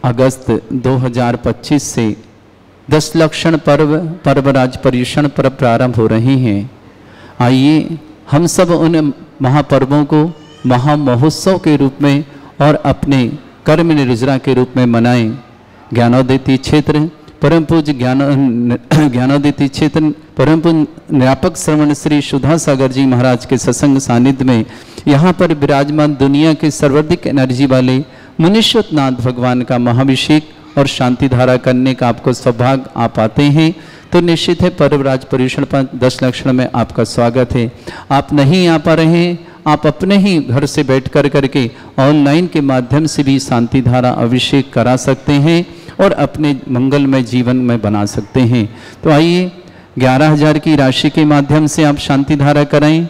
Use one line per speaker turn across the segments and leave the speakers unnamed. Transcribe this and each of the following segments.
अगस्त 2025 से 10 लक्षण पर्वराज पर्युषण पर्व प्रारंभ हो रहे हैं। आइए हम सब उन महापर्वों को महामहोत्सव के रूप में और अपने कर्म निर्जरा के रूप में मनाएं। ज्ञानोदय क्षेत्र परम पूज्य ज्ञानोदय क्षेत्र परम पूज्य निरापक श्रवण श्री सुधा सागर जी महाराज के सत्संग सानिध्य में यहाँ पर विराजमान दुनिया के सर्वाधिक एनर्जी वाले मुनीश्वरनाथ भगवान का महाभिषेक और शांति धारा करने का आपको सौभाग्य आप आते हैं तो निश्चित है पर्वराज पर्युषण पर 10 लक्षण में आपका स्वागत है। आप नहीं आ पा रहे हैं, आप अपने ही घर से बैठ करके ऑनलाइन के माध्यम से भी शांति धारा अभिषेक करा सकते हैं और अपने मंगलमय जीवन में बना सकते हैं। तो आइए 11,000 की राशि के माध्यम से आप शांति धारा कराएं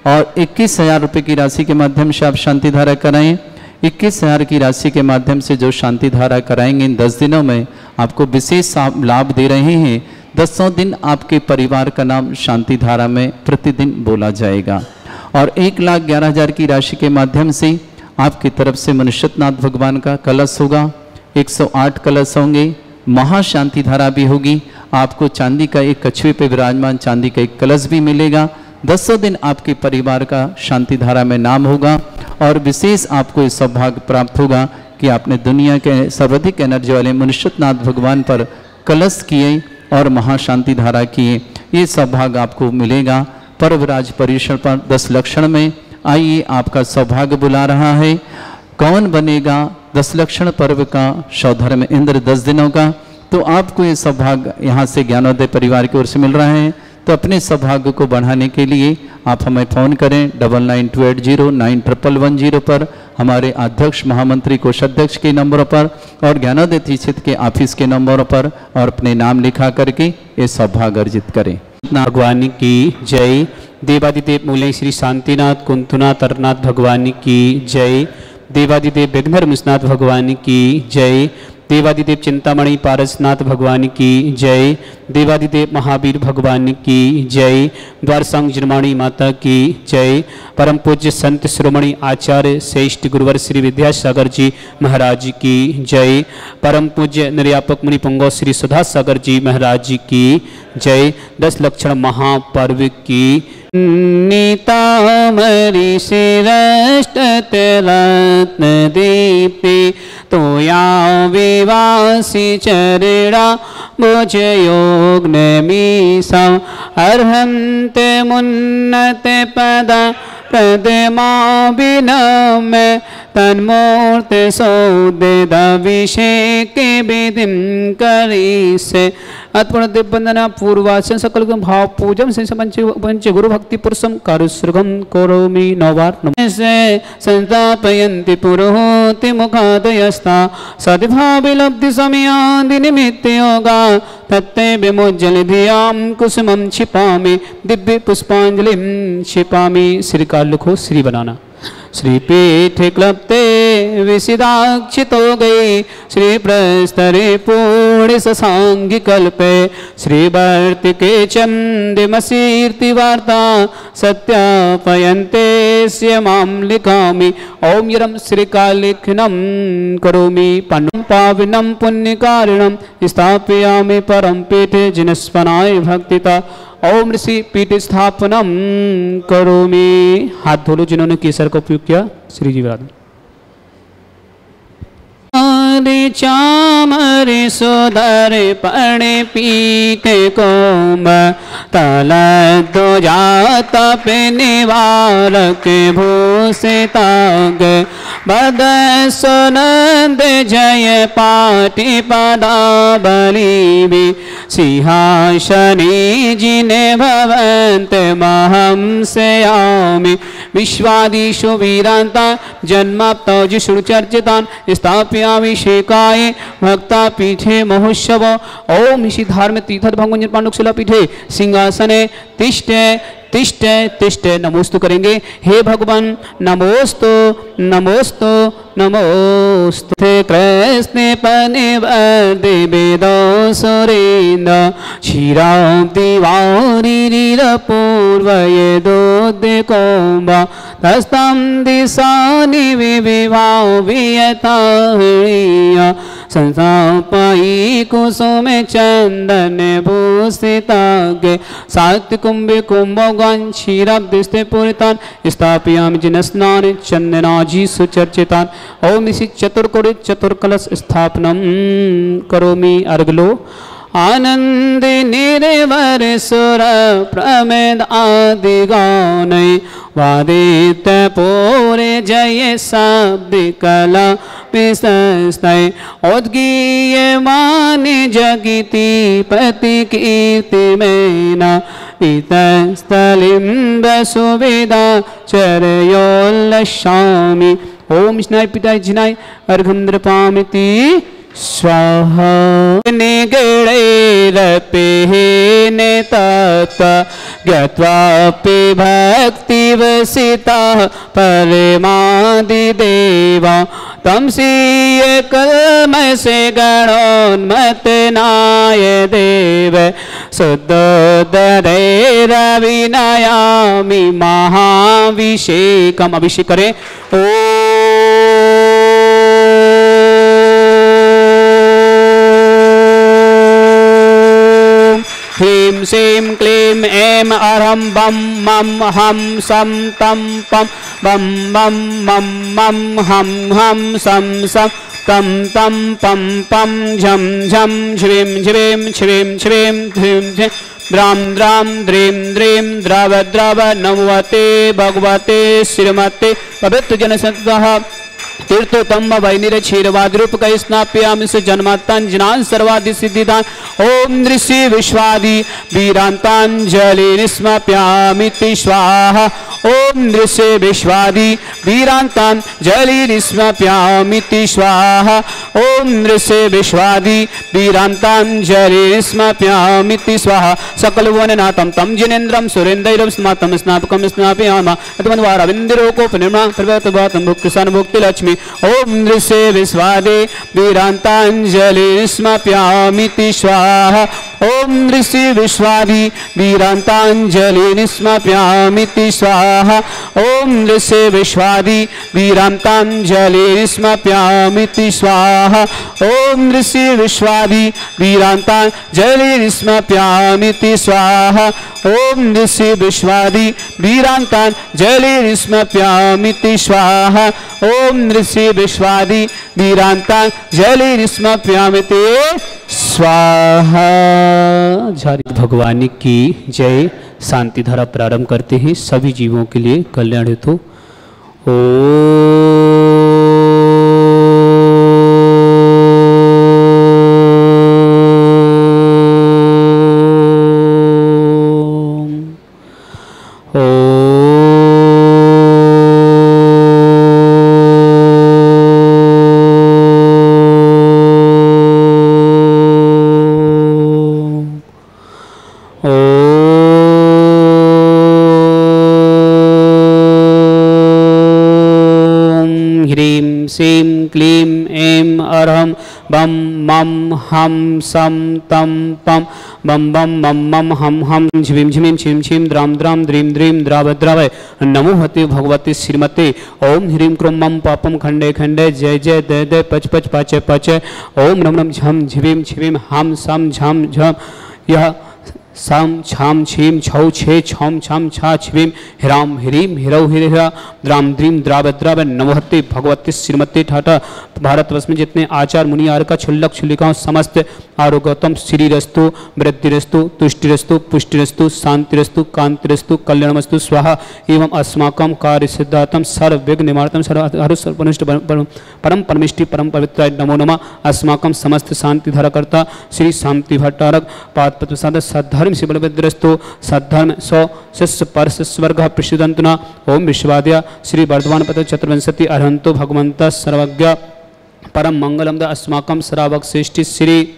और 21,000 रुपये की राशि के माध्यम से आप शांति धारा कराएं। 21,000 की राशि के माध्यम से जो शांति धारा कराएंगे इन 10 दिनों में आपको विशेष लाभ दे रहे हैं। 10 दिन आपके परिवार का नाम शांति धारा में प्रतिदिन बोला जाएगा और 1,11,000 की राशि के माध्यम से आपकी तरफ से मुनीश्वरनाथ भगवान का कलश होगा। 108 कलश होंगे, महाशांति धारा भी होगी। आपको चांदी का एक कछुए पे विराजमान चांदी का एक कलश भी मिलेगा। 10 दिन आपके परिवार का शांति धारा में नाम होगा और विशेष आपको ये सौभाग्य प्राप्त होगा कि आपने दुनिया के सर्वाधिक एनर्जी वाले मुनीश्वरनाथ भगवान पर कलश किए और महाशांति धारा किए। ये सौभाग्य आपको मिलेगा पर्वराज पर्युषण पर 10 लक्षण में। आइए आपका सौभाग्य बुला रहा है। कौन बनेगा 10 लक्षण पर्व का सौधर्म इंद्र 10 दिनों का? तो आपको ये सौभाग्य यहाँ से ज्ञानोदय परिवार की ओर से मिल रहा है। तो अपने सौभाग्य को बढ़ाने के लिए आप हमें फ़ोन करें 9928091110 पर, हमारे अध्यक्ष महामंत्री कोषाध्यक्ष के नंबरों पर और ज्ञानोदय क्षेत्र के ऑफिस के नंबरों पर और अपने नाम लिखा करके ये सौभाग्य अर्जित करें।
भगवान की जय। देवादिदेव मूले श्री शांतिनाथ कुंतुनाथ तरनाथ भगवान की जय। देवादिदेव विघ्नहरनाथ भगवान की जय। देवादिदेव चिंतामणि पारसनाथ भगवान की जय। देवादिदेव महावीर भगवान की जय। द्वार संग जन्माणी माता की जय। परम पूज्य संत शिरोमणि आचार्य श्रेष्ठ गुरुवर श्री विद्यासागर जी महाराज की जय। परम पूज्य निर्यापक मुनि पुंगव श्री सुधा सागर जी महाराज जी की जय। 10 लक्षण महापर्व की नीतामरी शिरष्टतरत्न दीप्ति तोया विवासी चरणा मुझ योग मीसा अर्हंत मुन्नत पद पदमा विनम तन्मूर्त सौदेदाभिषेक विधिं करी से अत्पूर्ण देव वंदना पूर्वासन सकल भाव पूजम से पंच गुरु भक्ति पुरुषम कारुसृगम करोमि नवार से संतापयन्ति पुरोहति मुखादयस्ता सद्भाविलब्धि समयादि निमित्त योगा तत्ते विमोज्जल धियां कुसुमं क्षिपामि दिव्य पुष्पांजलिं क्षिपामि। श्री काल लिखो श्री बनाना। श्री पीठ क्लप्ते विसिदाक्षितो गई श्री प्रस्तरे पूर्ण ससांगी कल्पे श्री वर्तिके चंदिमसीर्ति वार्ता सत्यापयन्ते स्यमां लिखामि। ओम यरम श्री कालिखनम करोमि पन्नं पाविनं पुण्यकारिणं स्थापयामि परम पीठे जिनस्पनाय भक्तिता। ओम ऋषि पीठ स्थापनम करोमि। हाथ धो लो जिन्होंने केसर का उपयोग किया। श्री जी विराज। चामरे सुधरे पणे पीके कोम तल दो जात पे निवारक भूषे ताग बद सुनंद जय पाटी पदा बली सिंहासनी जिने भवंत महं सेयामि विश्वादिषु वीरांता जन्माप्तौ जिषुचर्चितान स्थापयामि शेकाय भक्ता पीठे महोत्सव। ओम ऋषि धार्म तीर्थ भंगुंजन पांडुशिला पीठे सिंहासने तिष्ठे तिष्ठे तिष्ठे नमोस्तु करेंगे। हे भगवान नमोस्तु नमोस्तु नमोस्तु। कृष्ण पनिवर्दे वेदो सुरेन्द्र क्षीरां तिवारी पूर्वये दोद्य कोम्बा तस्तं दिशानि विविभाव वियताहृय संस्थापयि कुसुम चंदन भूषिताग्रे सात्य कुंभे कुंभोगान क्षीराब्धिस्ते पूरितान स्थापयामि जिनस्नाने चंदनाजी सुचर्चितान। ओम ऋषि चतुर्कोटि चतुर्कलश स्थापनम करोमि। अर्घलो आनंद निर्वर सुर प्रमेद आदि गानै वादित पूरे जय शब्द कला विशस्तय उद्गीयमान जगति पति कीर्ति मेना इतस्थलिम्ब सुविधा चरयोल्लशामि। ओम स्नाय पिताय जिनाय अर्घं नृपामिति स्वाहा। निगणैरपेन तत्त्वा ज्ञात्वापि भक्तिवसिता परमादिदेवा तं स्वीय कल्मषे गणोन्मतनाय देव शुद्धोदरैरविनयामि महाभिषेकम्। अभिषेक करें। ओ ह्रीं श्रीं क्लीं ऐं अरहं बम मम हम सम तम पम बम बम मम मम हम सम सम तम तम पम पम झम झम श्रीं श्रीं श्रीं श्रीं ह्रीं ह्रीं द्रां द्रां द्रीं द्रीं द्रव द्रव नमवते भगवते श्रीमते पवित्र जनसत्वः तीर्थोत्तम वैनिर क्षीरवाद्रूप कई स्नाप्यामि से जन्मात्तांजनान सर्वादि सिद्धिदान। ओम ऋषि विश्वादि वीरांतांजलि निस्मप्यामिति स्वाहा। ओम ऋषि विश्वादि वीरांतांजलि निस्मप्यामिति स्वाहा। ओम ऋषि विश्वादि वीरांतांजलि निस्मप्यामिति स्वाहा। सकल भुवननाथं तं जिनेन्द्रं सुरेन्द्रं स्नातं स्नापकं स्नापयामः अतमन्वारविन्दरोकोपनिर्मा प्रवर्तवातं भुक्तिसान भुक्तिलक्ष्मी। ओम ऋषि विश्वादे वीरांतांजलि निस्मप्यामिति स्वाहा। ओम ऋषि विश्वादि वीरांतांजलि निस्मप्यामिति स्वाहा। ओम ऋषि विश्वादि वीरांतांजलि निस्मप्यामिति स्वाहा। ओम ऋषि विश्वादि वीरांतांजलि निस्मप्यामिति स्वाहा। ओम ऋषि विश्वादि वीरांतांजलि निस्मप्यामिति स्वाहा। ओम ऋषि विश्वादि वीरांतांजलि निस्मप्यामिति स्वाहा। भगवान की जय। शांति धारा प्रारंभ करते हैं सभी जीवों के लिए कल्याण हेतु। श्रीं क्लीं ऐं अरहं बम मम हम सम तम पम बम बम मम मम हम झिं झिं छिं छिं द्रां द्रां द्रीं द्रीं द्राव द्रावय नमो हते भगवते श्रीमते। ओम ह्रीं क्रों मम पापम खंडे खंडे जय जय दय दय पच पच पाचय पाचय। ओम नम नम झम झिं झिं हम सम झम झम यह साम छाम छीम छौ छे छम छम छा छिम हिराम हिरीम हिरौ हिरा द्राम द्रीम द्राव द्राव नमोहते भगवती श्रीमती ठाटा। भारतवर्ष में जितने आचार मुनि आर का छुल्लक छुल्लिकाओं समस्त आरोग्यतम श्रीरस्तु वृद्धिरस्तु तुष्टिरस्तु पुष्टिरस्तु शांतिरस्तु कांतिरस्तु कल्याणमस्तु स्वाहा। एवं अस्माकं कार्य सिद्धार्थम सर्व विघ्न निवारणम सर्वनिष्ठ परम परमिष्टि परम पवित्राय नमो नमः। अस्माकं समस्त शांति धाराकर्ता श्री शांति भट्टारक पाद प्रसाद सद्धर्म शिवलभद्रस्तु सद्धर्म सौ शिष्य परस स्वर्ग प्रसिद्धंतुना। ओम विश्वाद्या श्री वर्धमान पद चतुर्विंशति अरहंतो भगवंता सर्वज्ञ परम मंगलम द अस्माकं श्रावक श्रेष्ठी श्री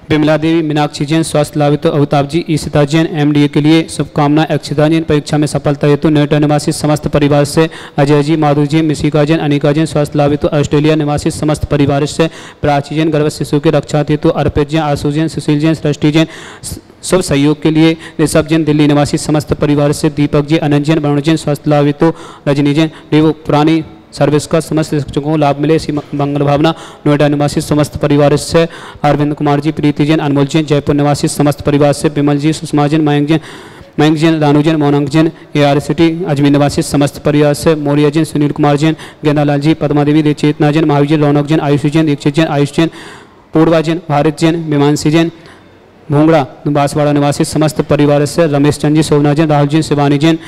विमला देवी मीनाक्षी जैन स्वास्थ्य लाभित अवताप जी ईशिता जैन एमडीए के लिए शुभकामना। अक्षिता जैन परीक्षा में सफलता हेतु नोएडा निवासी समस्त परिवार से अजय जी माधुरी जी मिशिका जैन अनिका जैन स्वास्थ्य लाभित ऑस्ट्रेलिया निवासी समस्त परिवार से प्राची जैन गर्भ शिशु के रक्षा हेतु अर्पित जैन आशु जैन सुशील जैन सृष्टि जैन शुभ सहयोग के लिए ऋषभ जैन दिल्ली निवासी समस्त परिवार से दीपक जी अनंत जैन वरुण जैन स्वास्थ्य लाभित रजनी जैन देव पुरानी सर्विस का समस्त शिक्षकों को लाभ मिले, इसी मंगल भावना नोएडा निवासी समस्त परिवार से अरविंद कुमार जी, प्रीति जैन, अनमोल जैन, जयपुर निवासी समस्त परिवार से विमल जी, सुषमा जैन, मयंक जैन, रानू जैन, मोनांक जैन, AR सिटी अजमेर निवासी समस्त परिवार से मौर्य जैन, सुनील कुमार जैन, गेंदालाल जी, पद्मा देवी, चेतना जैन, महावीर जैन, रौनक जैन, आयुष जैन, दीक्षित जैन, आयुष जैन, पूर्वा जैन, भारत जैन, विमानसी जैन, भोंगड़ा बांसवाड़ा निवासी समस्त परिवार से रमेश चंद जी, शोभना जैन, राहुल जैन, शिवानी जैन,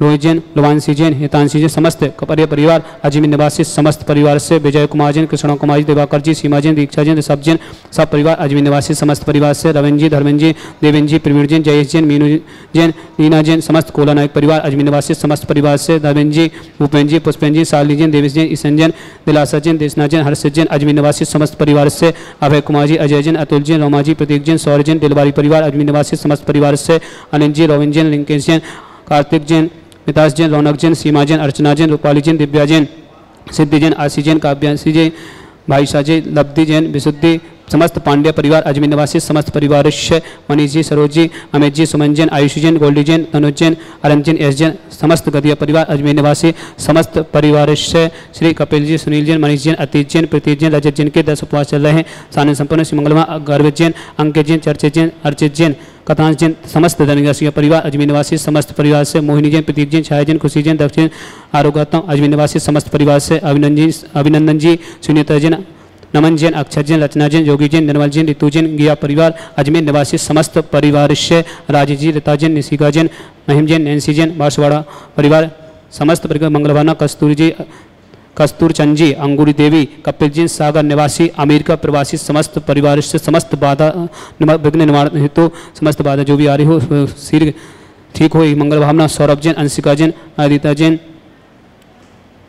रोहित जैन, लुवांशी जैन, हितांशी जैन, समस्त परिवार अजमेर निवासी समस्त परिवार से विजय कुमार जैन, कृष्णा कुमार जी, दिवाकर जी, सीमा जैन, दीक्षा जैन, ऋषभ जैन, सब परिवार अजमेर निवासी समस्त परिवार से रविंद्र जी, धर्मेंद्र जी, देवेंद्र जी, प्रवीण जैन, जयेश जैन, मीनू जैन, लीना जैन, समस्त कोला नायक परिवार अजमेर निवासी समस्त परिवार से धर्मेंद्र जी, भूपेंद्र जी, पुष्पेंद्र जी, शालिनी जैन, देवेश जैन, ईशन जैन, दिलासा जैन, देशना जैन, हर्षित जैन, अजमेर निवासी समस्त परिवार से अभय कुमार जी, अजय जैन, अतुल जैन, रोमा जी, प्रतीक जैन, सौर्य जैन, दिलवारी परिवार अजमेर निवासी समस्त परिवार से अनिल जी, रोविंद जैन, लिंकेश जैन, कार्तिक जैन, मिताज जैन, रौनक जैन, सीमा जैन, अर्चना जैन, रूपाली जैन, दिव्या जैन, सिद्धि जैन, आशी जैन, काव्यांशी जैन, भाई शाह जैन, लब्धि जैन, विशुद्धि, समस्त पांड्य परिवार अजमेर निवासी समस्त परिवार मनीष जी, सरोज जी, अमित जी, सुमन जैन, आयुष जैन, गोल्डी जैन, तनुज जैन, अरन जैन, एस जैन, समस्त गदिया परिवार अजमेर निवासी समस्त परिवार श्री कपिल जी, सुनील जैन, मनीष जैन, अतीत जैन, प्रतीत जैन, रजत जैन के 10 उपवास चल रहे हैं। सानंद संपन्न श्री मंगलवा गर्वित जैन, अंकित जैन, चर्चित जैन, अर्चित जैन, कथांश जैन, समस्त धनराशि परिवार अजमेर निवासी समस्त परिवार से मोहिनी जैन, प्रतीक जैन, छाया जैन, खुशी जैन, दक्षिण आरोग्यतम अजमेर निवासी समस्त परिवार से अभिनंदन जी, सुनीता जैन, नमन जैन, अक्षर जैन, रचना जैन, योगी जैन, निर्मल जैन, ऋतु जैन, गिया परिवार अजमेर निवासी समस्त परिवार से राजी जी, रीता जैन, निशिका जैन, महिम जैन, नैन्सी जैन, बांसवाड़ा परिवार समस्त परिवार मंगलवाना कस्तूरी जी, कस्तूर चंद जी, अंगूरी देवी, कपिल जी, सागर निवासी, अमेरिका प्रवासी समस्त परिवार से समस्त बाधा विघ्न निवारण हेतु समस्त बाधा जो भी आ रही हो शीघ्र ठीक हो। मंगल भावना सौरभ जैन, अंशिका जैन, आदित्य जैन,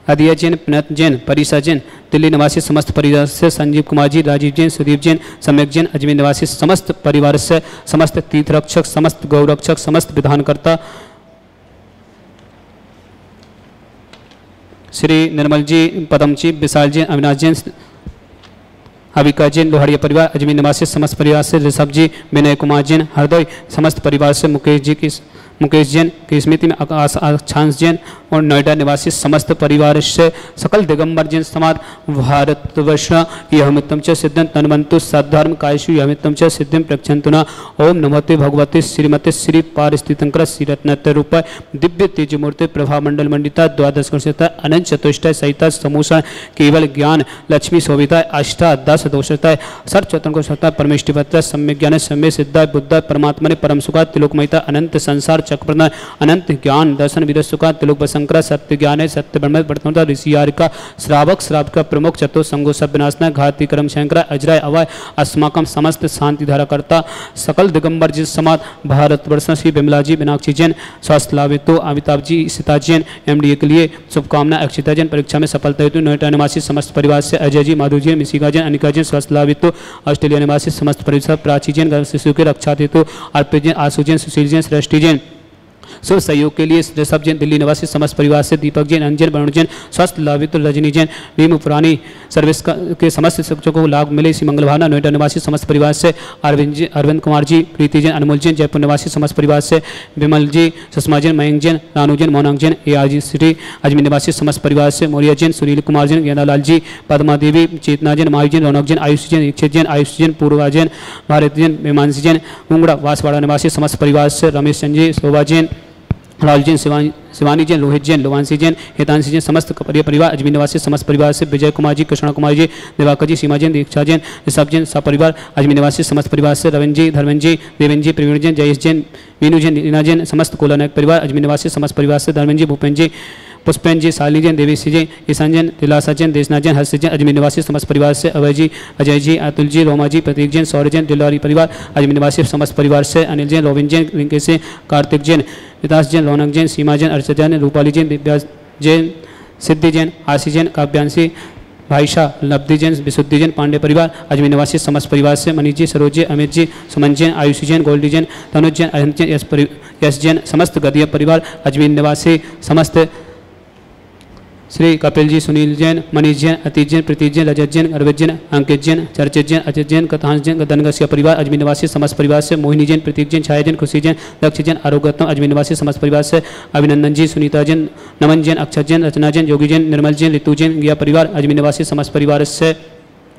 अदिया जैन, प्रणत जैन, परिसा जैन, दिल्ली निवासी समस्त परिवार से संजीव कुमार जी, राजीव जैन, सुदीप जैन, सम्यक जैन, अजमेर निवासी समस्त परिवार से समस्त तीर्थरक्षक, समस्त गौरक्षक, समस्त विधानकर्ता श्री निर्मल जी, पदम जी, विशाल जैन, अविनाश जैन, अविका जैन, लोहड़िया परिवार अजमेर निवासी समस्त परिवार से ऋषभ जी, विनय कुमार जैन, हरदोई समस्त परिवार से मुकेश जैन की स्मृति में आकाश जैन और नोएडा निवासी समस्त परिवार से सकल दिगंबर जैन समाज भारतवर्ष यहमितम च सिद्धं तन्वन्तु सद्धर्म कायशु यहमितम च सिद्धिं प्रक्षन्तुना। ओम नमोते भगवते श्रीमते श्री पारिस्थितंकर श्रीरत्नत्र रूप दिव्य तेजमूर्ति प्रभा मंडल मंडिता द्वादश कर्षता अनंत चतुष्टय सहिता समूसा केवल ज्ञान लक्ष्मी शोभिता अष्टा 10 दोषता सर्वचतन को सत्ता परमेष्टिवत्ता सम्यक ज्ञान सम्य सिद्धा बुद्ध परमात्मा ने परम सुखा तिलोकमयता अनंत संसार चक्रप्रदान अनंत ज्ञान दर्शन विद सुखा तिलोक शंकर सत्य ज्ञान है सत्य ब्रह्म वर्तमान ऋषियार का श्रावक श्राव का प्रमुख चतुर संगो सब विनाशना घाती कर्म शंकर अजराय अवय अस्माकम समस्त शांति धारा करता सकल दिगंबर जिस समाज भारतवर्ष श्री बिमला जी मीनाक्षी जैन स्वास्थ्य लाभ हेतु अमिताभ जी सीता जैन MDA के लिए शुभकामना। अक्षिता जैन परीक्षा में सफलता हेतु नोएडा निवासी समस्त परिवार से अजय जी माधु जैन मिशिका जैन अनिका जैन स्वास्थ्य लाभ हेतु ऑस्ट्रेलिया निवासी समस्त परिवार प्राची जैन गर्भ शिशु के रक्षा हेतु अर्पित जैन आशु जैन सुशील जैन सृष्टि जैन शुभ सहयोग के लिए ऋषभ जैन दिल्ली निवासी समस्त परिवार से दीपक जैन अंजन वरुण जैन स्वास्थ्य लाभित रजनी जैन नीम पुरानी सर्विस के समस्त शिक्षकों को लाभ मिले इसी मंगल भावना। नोएडा निवासी समस्त परिवार से अरविंद कुमार जी प्रीति जैन अनमोल जैन जयपुर निवासी समस्त परिवार से विमल जी सुषमा जैन मयंक जैन रानू जैन मोनांक जैन AR सिटी अजमेर निवासी समस्त परिवार से मौर्य जैन सुनील कुमार जैन गेंदालाल जी पद्मा देवी चेतना जैन महावीर जैन रौनक जैन आयुष जैन दीक्षित जैन आयुष जैन पूर्वा जैन भारत जैन विमानसी जैन उंगड़ा बांसवाड़ा निवासी समस्त परिवार से रमेश चंद जी शोभा जैन राहुल जैन शिवानी जैन लोहित जैन लुवांशी जैन हितांशी जैन समस्त परिवार अजमेर निवासी समस्त परिवार से विजय कुमार जी कृष्णा कुमार जी दिवाकर जी सीमा जैन दीक्षा जैन ऋषभ जैन सपरिवार अजमेर निवासी समस्त परिवार से रविंद्र जी धर्मेंद्र जी देवेंद्र जी प्रवीण जैन जयेश जैन मीनू जैन लीना जैन समस्त कोला नायक परिवार अजमेर निवासी समस्त परिवार से धर्मेंद्र जी भूपेंद्र जी पुष्पेंद्र जी शालिनी जैन देवेशी जैन ईशान जैन दिलासा जैन देशना जैन हर्षित जैन अजमेर निवासी समस्त परिवार से अभय जी अजय जी अतुल जी रोमा जी प्रतीक जैन सौर्य जैन दिलवारी परिवार अजमेर निवासी समस्त परिवार से अनिल जैन रोविंद जैन रिंकेश से कार्तिक जैन विकास जैन रौनक जैन सीमा जैन अर्चना जैन रूपाली जैन दिव्या जैन सिद्धि जैन आशी जैन काव्यांशी भाई शाह लब्धि जैन विशुद्धि जैन पांडे परिवार अजमेर निवासी समस्त परिवार से मनीष जी सरोज जी अमित जी सुमन जैन आयुषी जैन गोल्डी जैन तनुज जैन अनंत जैन यश जैन समस्त गदिया परिवार अजमेर निवासी समस्त श्री कपिल जी, सुनील जैन, मनीष जैन, अतीत जैन, प्रतीक जैन, रजत जैन, अर्वित जैन, अंकित जैन, चर्चित जैन, अचित जैन, कथांश जैन, गदनगसिया परिवार अजमेर निवासी समस्त परिवार से, मोहिनी जैन, प्रतीक जैन, छाया जैन, खुशी जैन, दक्ष जैन, आरोग्यतम अजमेर निवासी समस्त परिवार से, अभिनंदन जी, सुनीता जैन, नमन जैन, अक्षत जैन, रचना जैन, योगी जैन, निर्मल जैन, ऋतु जैन, गया परिवार अजमेर निवासी समस्त परिवार से,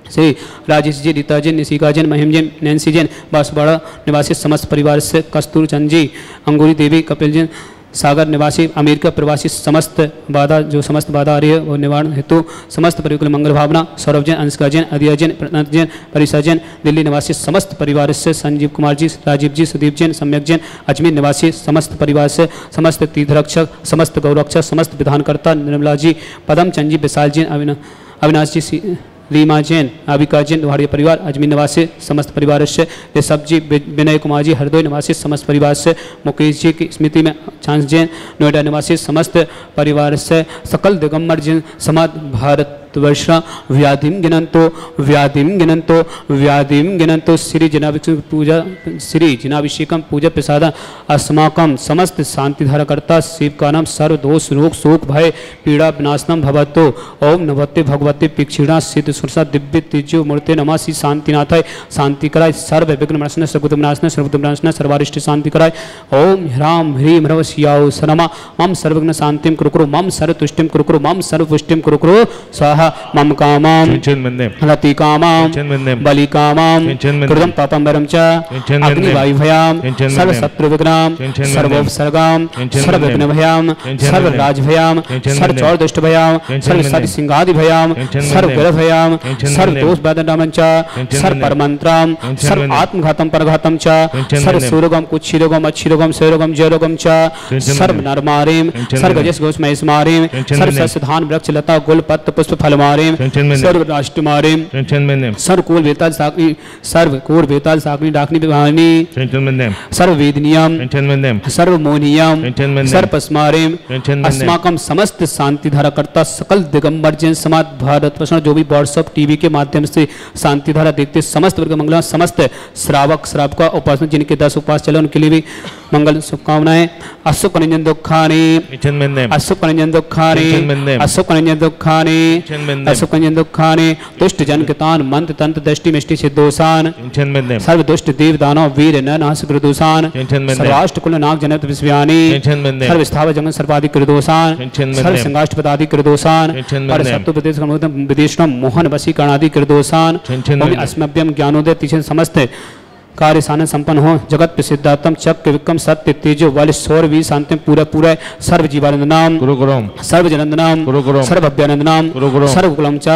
श्री राजेश जी, रीता जैन, निशिका जैन, महिम जैन, नैन्सी जैन, बांसवाड़ा निवासी समस्त परिवार से, कस्तूर चंद जी, अंगूरी देवी, कपिल जैन, सागर निवासी, अमेरिका प्रवासी समस्त बाधा आ रही है वो निवारण हेतु समस्त परिवार मंगल भावना, सौरभ जैन, अंशिका जैन, अदिया जैन, प्रनत जैन, परिसा जैन, दिल्ली निवासी समस्त परिवार से, संजीव कुमार जी, राजीव जी, सुदीप जैन, सम्यक जैन, अजमेर निवासी समस्त परिवार से, समस्त तीर्थरक्षक, समस्त गौरक्षक, समस्त विधानकर्ता, निर्मला जी, पदम चंद जी, विशाल जैन, अविनाश जी, रीमा जैन, नाविका जैन, लोहाड़िया परिवार अजमेर निवासी समस्त परिवार से, ऋषभ जी, विनय कुमार जी, हरदोई निवासी समस्त परिवार से, मुकेश जी की स्मृति में चांस जैन, नोएडा निवासी समस्त परिवार से, सकल दिगंबर जैन समाज भारत वर्षा व्याधिम गिनंतो श्री जिनाभिषेकम पूजा प्रसाद अस्माकम समस्त शांतिधारकर्ता शिव का नाम सर्व दोष रोग शोक भय पीड़ा विनाशनम भवतो ओम नमस्ते भगवते पिक्षिणा सिद्ध सुरसा दिव्य तेजो मूर्ते नमः श्री शांतिनाथाय शांति कराय सर्व विघ्न नाशन सर्वभूत नाशन सर्वारिष्ट शांति कराय ओम ह्राम ह्रीम ह्रव शियाओ सनमा मम सर्वज्ञ शांतिम कुरुकुरु मम सर्वतुष्टिम कुरुकुरु मम सर्वपुष्टिम कुरुकुरु स्वाहा मम कामाम रति कामाम बलि कामाम कृतम पापम वरम च अग्निवायु भयाम सर्व शत्रु विघ्नाम सर्वोपसर्गाम सर्व विघ्न भयाम सर्व राज भयाम सर्व चौर दुष्ट भयाम सर्व सति सिंहादि भयाम सर्व ग्रह भयाम सर्व दोष वेदनाम च सर्व परमंत्राम सर्व आत्मघातम परघातम च सर्व सूरोगम कुच्छिरोगम अच्छिरोगम सैरोगम जयरोगम च सर्व नरमारेम सर्व गजस गोस महेशमारेम सर्व सस्यधान वृक्ष लता गुल पत्र पुष्प फल मारेम सर्व राष्ट्र मारेम सर्व कोल बेताल साकनी डाकनी विभानी सर्व वेदनियम सर्व मोहनियम सर्व पस्मारेम अस्माकम समस्त शांति धारा करता सकल दिगंबर जैन समाज भारत वर्षण जो भी व्हाट्सएप टीवी के माध्यम से शांति धारा देखते समस्त वर्ग मंगला समस्त श्रावक श्रावका उपासना जिनके 10 उपास चले उनके लिए भी मंगल शुभकामनाएं अशुक निंजन दुखानी अशुक निंजन दुखानी अशुक निंजन दुखानी अशुक निंजन दुखानी दुष्ट जन कितान मंत्र तंत्र दृष्टि मिष्टि सिद्धोसान सर्व दुष्ट देव दानव वीर न नाश कृदोसान सर्वाष्ट कुल नाग जनत विश्वयानी सर्व स्थावर जंगल सर्वाधिक कृदोसान सर्व संगाष्ट पदादि कृदोसान पर सत्व प्रदेश विदेश मोहन वशी कर्णादि कृदोसान अस्मभ्यम ज्ञानोदय तीक्ष्ण समस्त कार्य साधन संपन्न हो जगत प्रसिद्धात्म चक्र विक्रम सत्य तेजो वाले सौर वी शांति पूरा पूरा सर्व जीवानंद नाम सर्व जनंद नाम सर्व अभ्यानंद नाम सर्व कुलम चा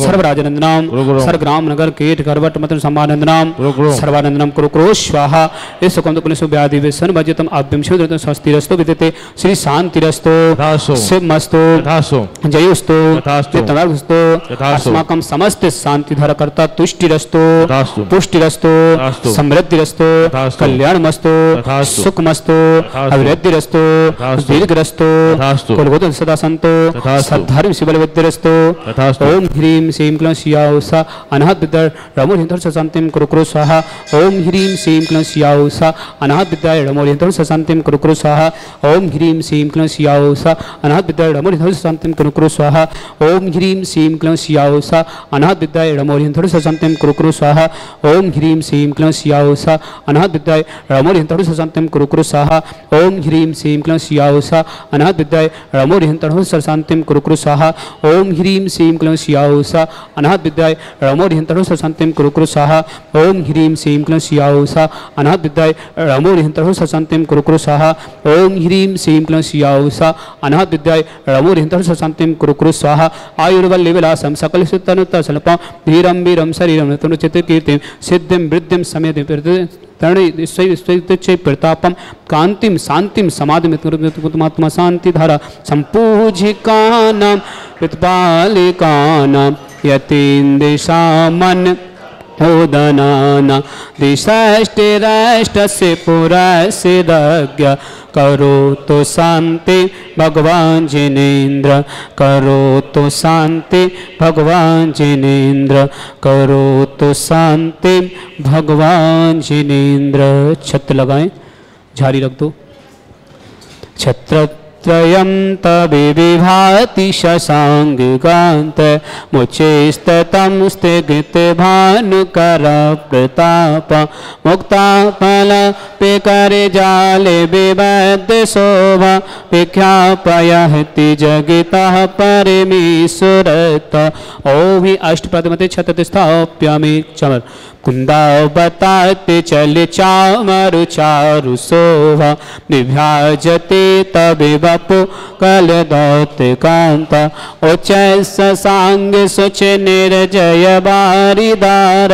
सर्व राजनंद नाम सर्व ग्राम नगर केट करवट मत समानंद नाम सर्वानंद नाम कुरु स्वाहा इस सुकंद कुल व्याधि व्यसन भजतम अभ्यम शिव स्वस्ति रस्तो विदते श्री शांति रस्तो शिव मस्तो जयोस्तो तमस्तु अस्माकं समस्त शांति धारा करता तुष्टि रस्तो पुष्टि रस्तो समृद्धि रस्तो कल्याण मस्तो सुख मस्तो अभिवृद्धि रस्तो दीर्घ रस्तो कुलगोत्र सदा संतो सद्धर्म शिवल विद्य रस्तो ओम ह्रीम श्रीम क्लीं शियाउषा अनाहत विद्या रमोलिंतर सशांतिम कुरुकुरु स्वाहा ओम ह्रीम श्रीम क्लीं शियाउषा अनाहत विद्या रमोलिंतर सशांतिम कुरुकुरु स्वाहा ओम ह्रीम श्रीम क्लीं शियाउषा अनाहत विद्या रमोलिंतर सशांतिम कुरुकुरु स्वाहा ओम ह्रीम श्रीम क्लीं शियाउषा अनाहत विद्या रमोलिंतर सशांतिम कुरुकुरु स्वाहा ओम ह्रीम श्रीम क्लीं शियाउषा अनाहत विद्याय रमोलिंतर सशांतिम कुरुकुरु स्वाहा ओम ह्रीम श्रीम क्लीं शियाउषा अनाहत विद्याय रमोलिंतर सशांतिम कुरुकुरु स्वाहा ओम ह्रीम श्रीम क्लीं शियाउषा अनाहत विद्याय रमोलिंतर सशांतिम कुरुकुरु स्वाहा ओम ह्रीम श्रीम क्लीं शियाउषा अनाहत विद्याय रमोलिंतर सशांतिम कुरुकुरु स्वाहा ओम ह्रीम श्रीम क्लीं शियाउषा अनाहत विद्याय रमोलिंतर सशांतिम कुरुकुरु स्वाहा आयुर्वल्ली विलासम सकल सुतनुता सल्पा धीरम वीरम शरीरम तनुचित कीर्तिम सिद्धिम वृद्धिम समेत प्रतापम कांतिम शांतिम समाधिमात्मा शांति धारा संपूजिकानां उत्पालिकानां यतीन्द्रिशामन् ओदनाना दिशाष्टिराष्टस्य पुरस्सिदज्ञ करो तो शांति भगवान जिनेन्द्र करो तो शांति भगवान जिनेन्द्र करो तो शांति भगवान जिनेन्द्र छत्र लगाएं झाड़ी रख दो छत्र त्रयं तवे विभाति शशाङ्कान्त मुचेस्ततं स्थिगितभानुकर प्रताप मुक्ताफल पिकर जाले विबद्ध शोभा विख्यापयति जगतः परमेश्वरत। ओम ही अष्टपदमते छतति स्थाप्यामि चमर कुन्दावताते चल चामरु चारु शोभा विभ्राजते तबे बपु कलदौत कांता उच्चैस सांग सुच निर्जय बारिदार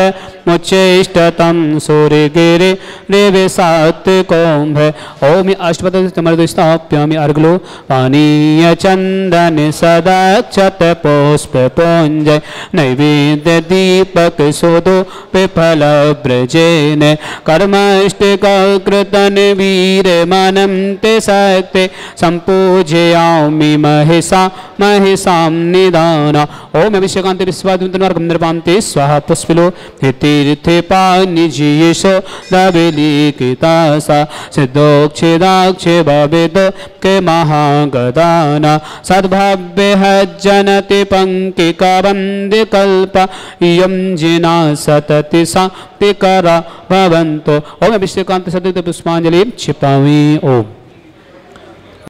मुच्चेष्टतम सूर्य गिरे निविसात कुंभ। ओम अष्टपदस्थाप्यामि अर्घलो पानीय चंदन सदाक्षत पुष्प पुंज नैवेद्य दीपक सुदो विफल ब्रजेन कर्मष्ट कृतन वीर मनम ते शक्ति संपूजयामि महिषा महिषां निदान। ओम अभिषेकांते विश्वादितनर्घं निर्वान्ते स्वाहा पुष्पिलो तीर्थे पानिजीयशो दबिलिकितासा सिद्धोक्षिदाक्षे भवेद के महागदाना सद्भव्य हज्जनति पंकिकाबंदि कल्प इयं जिना सतति साप्तिकरा भवन्तो। ओम अभिषेकांते सतत पुष्पांजलि क्षिपामि। ओम